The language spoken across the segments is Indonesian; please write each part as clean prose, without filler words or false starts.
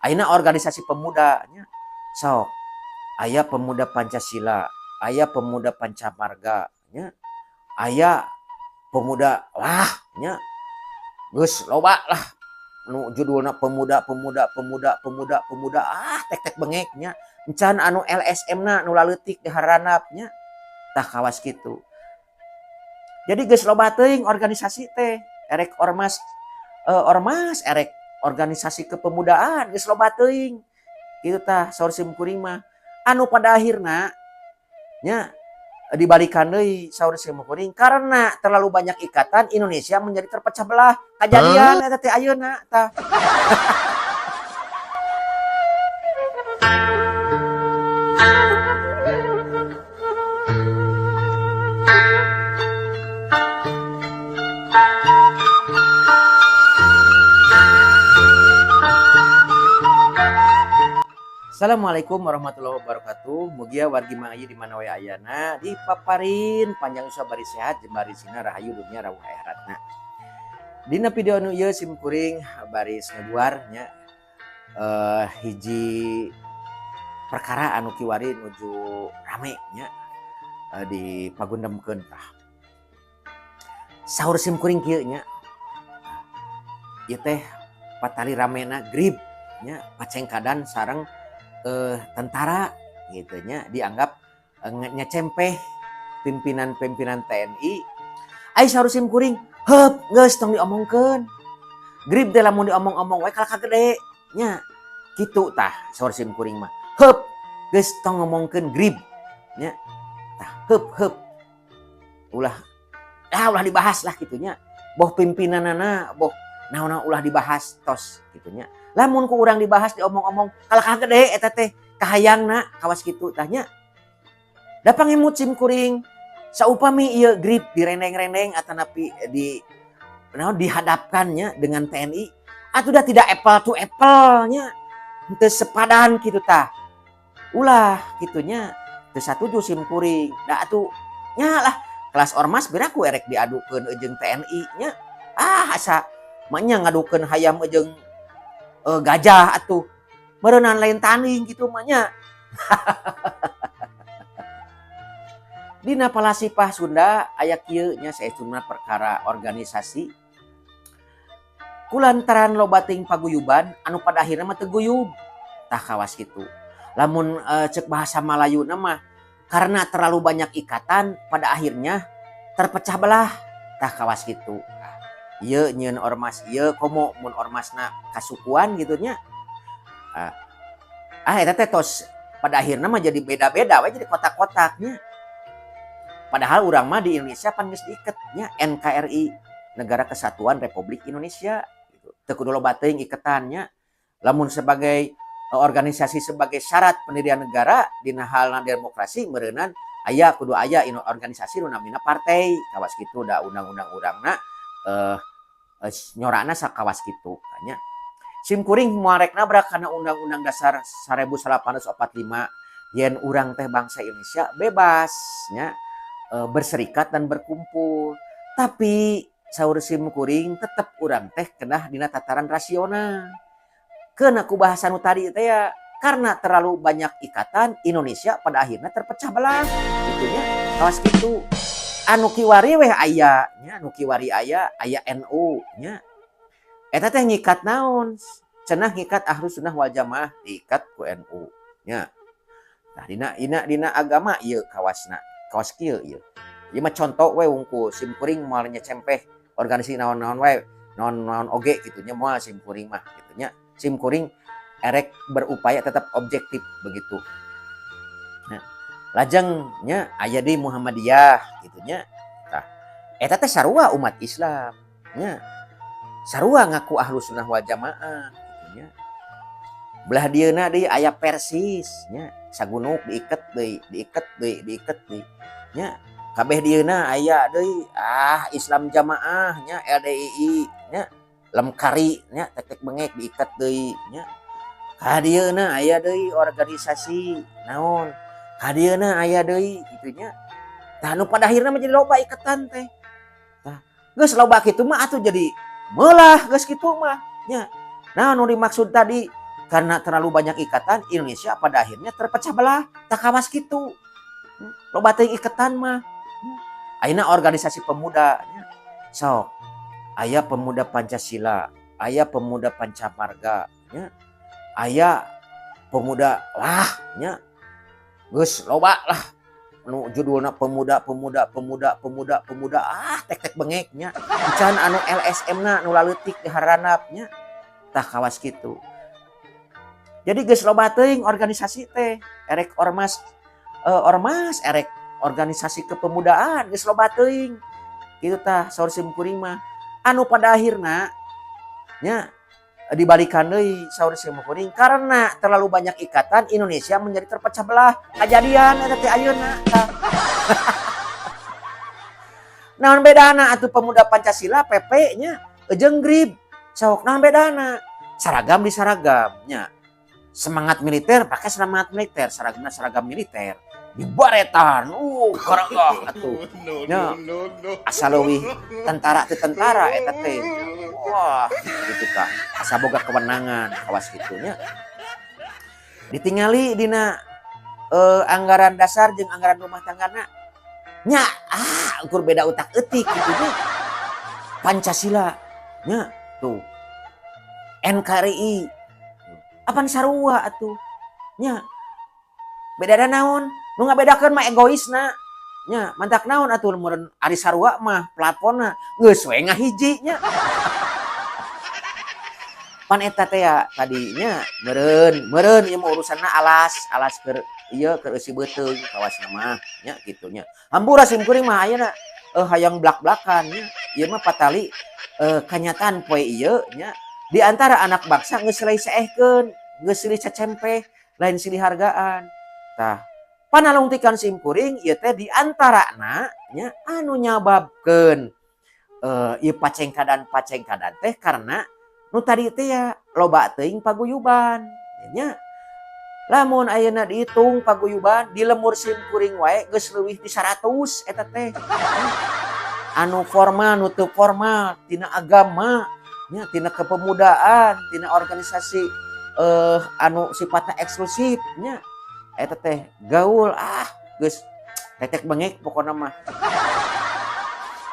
Ayeuna organisasi pemudanya sok aya pemuda Pancasila, aya pemuda Pancamarga nya, aya pemuda lah nya geus loba lah nu judulna pemuda tek bengek nya encan anu LSM na nu laleutik diharanap nya tah kawas kitu. Jadi geus loba teuing organisasi teh erek ormas erek organisasi kepemudaan geus loba teuing kitu tah saur simkuring mah anu pada akhirna nya dibalikan deui saur simkuring karena terlalu banyak ikatan Indonesia menjadi terpecah belah kejadian eta teh ayeuna tah. Assalamualaikum warahmatullahi wabarakatuh. Mugia wargi mangayu di mana wae ayana dipaparin panjang usaha bari sehat jeung bari sina rahayu dunia rawuh akhiratna. Dina video nu ieu simkuring baris ngaguar nya hiji perkara anu kiwari nuju rame nya dipagundemkeun tah. Saur simkuring kieu nya. Ieu teh patali ramena grib nya pacengkadan sareng tentara gitu nya dianggap nyecempeh pimpinan-pimpinan TNI. Ai saur simkuring heup geus tong diomongkeun. Grib teh lamun diomong-omong wae kalaka gede nya. Kitu tah saur simkuring mah. Heup geus tong ngomongkeun grib nya. Tah heup. Ulah dibahas lah kitu nya. Boh pimpinanana boh naon ulah dibahas tos kitu nya. Lamun ku urang dibahas diomong-omong kalaka gede eta teh kahayangna kawas kitu tah nya. Da pangemut simkuring saupami ieu grip direndeng-rendeng atanapi dihadapkannya dengan TNI atuh dah tidak apple to apple nya. Teu sepadan kitu tah. Ulah kitunya teu satuju simkuring. Da atuh nya lah kelas ormas biraku erek diadukeun jeung TNI nya. Asa manya ngadukeun hayam jeung gajah atuh meureunan lain tanding gitu manya. Dina palasipah Sunda aya kieu nya saestuna perkara organisasi kulantaran loba teuing paguyuban anu pada akhirna mah teu guyub tah kawas kitu. Lamun ceuk bahasa Malayuna mah karena terlalu banyak ikatan pada akhirnya terpecah belah tah kawas kitu. Ieu nyieun ormas ieu komo mun ormasna kasukuan gitu nya. Eta teh tos pada akhirnya mah jadi beda-beda we jadi kotak-kotak nya. Padahal urang mah di Indonesia pan geus diiket nya NKRI Negara Kesatuan Republik Indonesia gitu. Teu kudu loba teuing iketannya. Lamun sebagai organisasi sebagai syarat pendirian negara dina halna demokrasi meureunan aya kudu aya organisasi nu namina partai kawas kitu da undang-undang urangna nyorana sakawas kitu nya. Simkuring moal rek nabrak kana undang-undang dasar 1845 yen urang teh bangsa Indonesia bebas nya berserikat dan berkumpul. Tapi saur simkuring tetep urang teh kedah dina tataran rasional. Keun aku bahasa nu tadi teh ya karena terlalu banyak ikatan Indonesia pada akhirnya terpecah belah gitu nya. Kawas kitu. Anu kiwari weh aya nya anu kiwari aya NU nya. Eta teh ngikat naon? Cenah ngikat Ahlus Sunnah wal Jamaah diikat ku NU nya. Nah dina agama ieu kawasna. Kawas kieu ieu. Ieu mah contoh we wungkul simkuring moal nyecempeh organisasi naon-naon we, naon-naon oge kitu nya moal simkuring mah kitu nya. Simkuring erek berupaya tetap objektif begitu. Nah, lajengnya aya di Muhammadiyah gitu nya. Tah eta teh sarua umat Islam nya. Sarua ngaku Ahlus Sunnah wal Jamaah gitu nya. Belah dieuna deui aya Persis nya. Sagunuk diiket deui nya. Kabeh dieuna aya deui Islam Jamaah nya LDII nya. Lemkari nya tek bengek diiket deui nya. Kadieuna aya deui organisasi naon? Kadieuna aya deui kitu nya. Tah nu pada akhirna menjadi loba iketan teh. Tah geus loba kitu mah atuh jadi meulah geus kitu mah nya. Nah nu dimaksud tadi karena terlalu banyak ikatan Indonesia pada akhirnya terpecah belah tak kawas gitu. Loba teuing ikatan mah. Ayeuna organisasi pemuda sok aya pemuda Pancasila, aya pemuda Pancamarga nya. Aya pemuda lah nya. Geus loba lah nu judulna pemuda tek bengek nya. Can anu LSM na nu laleutik di haranap nya. Tah kawas kitu. Jadi geus loba teuing organisasi teh, erek ormas erek organisasi kepemudaan geus loba teuing. Kitu tah saur simkuring mah. Anu pada akhirna nya dibalikan deui saur simkuring karena terlalu banyak ikatan Indonesia menjadi terpecah belah. Kajadian eta teh ayeuna tah. Naon bedana atuh pemuda Pancasila PP nya jeung GRIB. Sok naon bedana? Seragam di seragamnya. Semangat militer pakai semangat militer, seragamnya seragam militer. Di baretan, karagah atuh. Nya asal leuwih tentara teu tentara eta teh. Wah, gitu tah. Asa boga kewenangan kawas kitu nya. Ditingali dina anggaran dasar jeung anggaran rumah tanggana. Nya ukur beda utak eutik kitu nya. Pancasila nya tuh. NKRI apaan sarua atuh nya beda naon nu ngabedakeun mah egoisna nya mantak naon atuh mun ari sarua mah platformna geus we ngahiji nya pan eta teh ya tadinya meureun ieu mah urusanna alas keur ieu keur eusi beuteung kawasna mah nya kitu nya hampura simkuring mah ayeuna hayang blak-blakan nya ieu mah patali kanyataan poe ieu nya di antara anak bangsa geus silih saehkeun, geus silih cacempeh, lain silih hargaan. Tah, panalungtikan simkuring ieu teh di antarana nya anu nyababkeun ieu pacengkadan teh karena nu tadi teh ya loba teuing paguyuban. Nya lamun ayeuna dihitung paguyuban di lemur simkuring wae geus leuwih ti 100 eta teh. Anu formal nu teu formal tina agama nya tina kepemudaan, tina organisasi anu sifatnya eksklusif nya eta teh gaul geus tetek bengek pokona mah.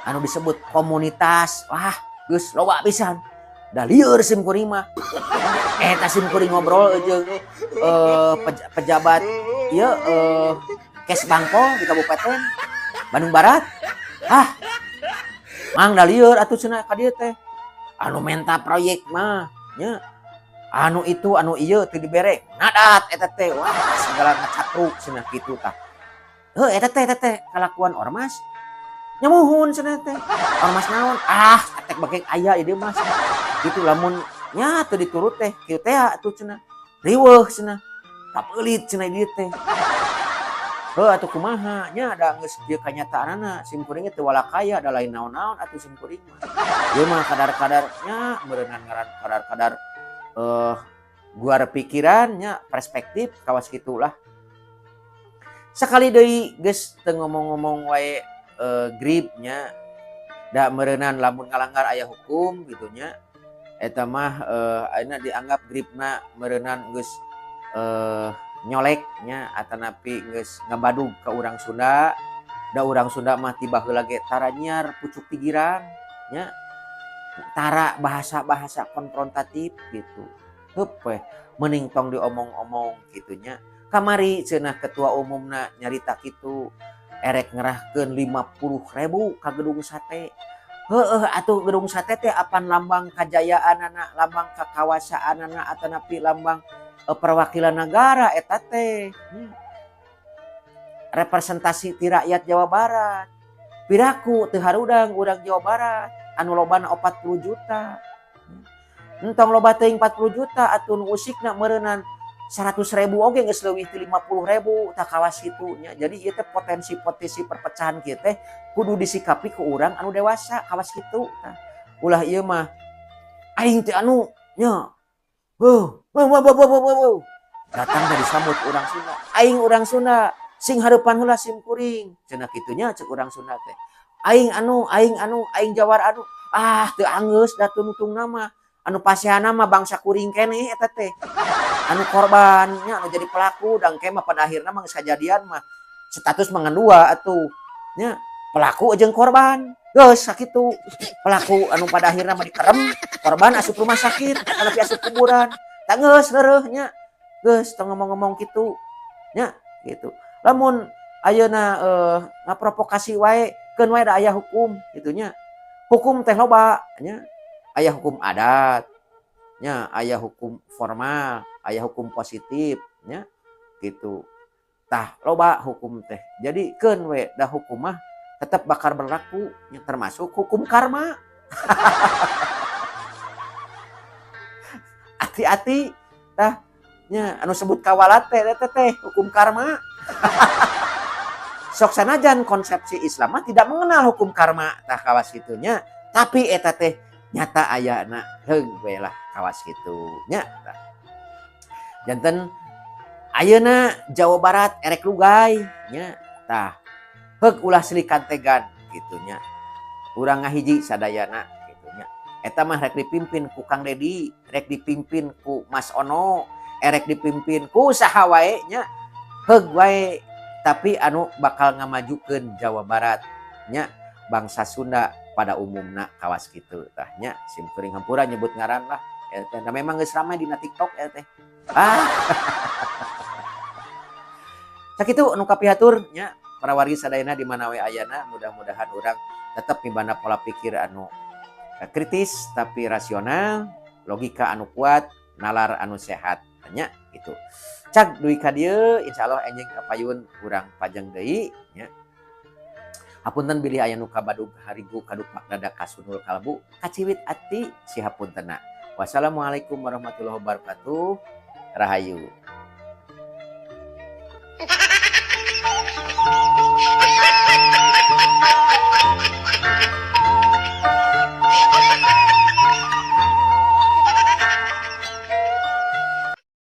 Anu disebut komunitas, geus loba pisan. Da lieur simkuring mah. Eta simkuring ngobrol jeung pejabat ieu Kes Bangpol di Kabupaten Bandung Barat. Mang da lieur atuh cenah ka dieu teh. Anu menta proyek mah nya anu itu anu ieu teu dibere ngadat eta teh wah segala ngacakruk cenah kitu tah. Eta teh kalakuan ormas nyamuhun cenah teh. Ormas naon? Tek bengek aya ieu mah. Kitu lamun nya teu diturut teh kieu teh atuh cenah. Riweuh cenah. Kapeulit cenah dieu teh. Atuh kumaha nya da geus ieu kanyataanna simkuring teu walakaya da lain naon-naon atuh simkuring mah. Ieu mah kadar-kadarnya beureunan ngaran kadar-kadar guar pikiran nya perspektif kawas kitulah. Sakali deui geus teu ngomong-ngomong wae GRIB nya da meureunan lamun ngalanggar aya hukum gitu nya. Eta mah ayeuna dianggap GRIB-na meureunan geus nyoleknya atanapi geus ngabadug ka urang Sunda. Da urang Sunda mah tiba heula ge tara nyiar pucuk pikiran nya. Tara bahasa-bahasa konfrontatif gitu. Heup we mending tong diomong-omong gitu nya. Kamari cenah ketua umumna nyarita kitu erek ngerahkeun 50.000 ka gedung sate. Atuh gedung sate teh apan lambang kajayaanana, lambang kakawasaanana atanapi lambang perwakilan negara eta teh. Representasi ti rakyat Jawa Barat. Piraku teu harudang urang Jawa Barat anu lobana 40 juta. Entong loba teuing 40 juta atuh nu usikna meureunan 100.000 oge geus leuwih ti 50.000 tah kawas kitu nya. Jadi ieu teh potensi perpecahan kieu teh kudu disikapi ku urang anu dewasa kawas kitu tah. Ulah ieu mah aing teh anu nya datang dari sambut urang Sunda. Aing urang Sunda sing hareupan heula simkuring. Cenah kitunya cek urang Sunda teh. Aing jawar anu. Teu anggeus da tuntung nama. anu pasihana mah bangsa kuring keneh eta teh. Anu korbannya anu jadi pelaku dan mah pada akhirnya mah kejadian mah status mengendua atuh nya pelaku jeung korban geus sakitu pelaku anu pada akhirnya mah dikerem korban asup rumah sakit tapi asup kuburan tak geus heureuh nya geus teu ngomong-ngomong kitu nya gitu lamun ayeuna ngaprovokasi wae keun wae da aya hukum kitu nya hukum teh loba nya aya hukum adat nya aya hukum formal aya hukum positif nya gitu tah loba hukum teh jadi keun we da hukum mah tetap bakal berlaku yang termasuk hukum karma hati-hati tah nya anu sebut kawalat teh eta teh hukum karma sok sanajan konsepsi Islam mah tidak mengenal hukum karma tah kawas kitunya tapi eta teh nyata ayana heug we lah kawas kitu nya janten ayeuna Jawa Barat erek lugay nya tah heug ulah selikan tegan kitu nya urang ngahiji sadayana kitu nya eta mah rek dipimpin ku Kang Dedi rek dipimpin ku Mas Ono erek dipimpin ku saha wae nya heug wae tapi anu bakal ngamajukeun Jawa Barat nya bangsa Sunda pada umumna kawas kitu tah nya sim kuring hampura nyebut ngaran lah eta memang geus ramai dina TikTok eta teh sakitu anu kapihatur nya para wargi sadayana di mana we ayana mudah-mudahan urang tetep mibanda pola pikir anu kritis tapi rasional logika anu kuat nalar anu sehat nya gitu cak duwi ka dieu insyaallah enjing kapayun urang pajang deui nya hapunten bilih aya nu kabadug harigu kadupak dadak kasunul kalbu kaciwit ati si hapuntenna wassalamualaikum warahmatullahi wabarakatuh rahayu.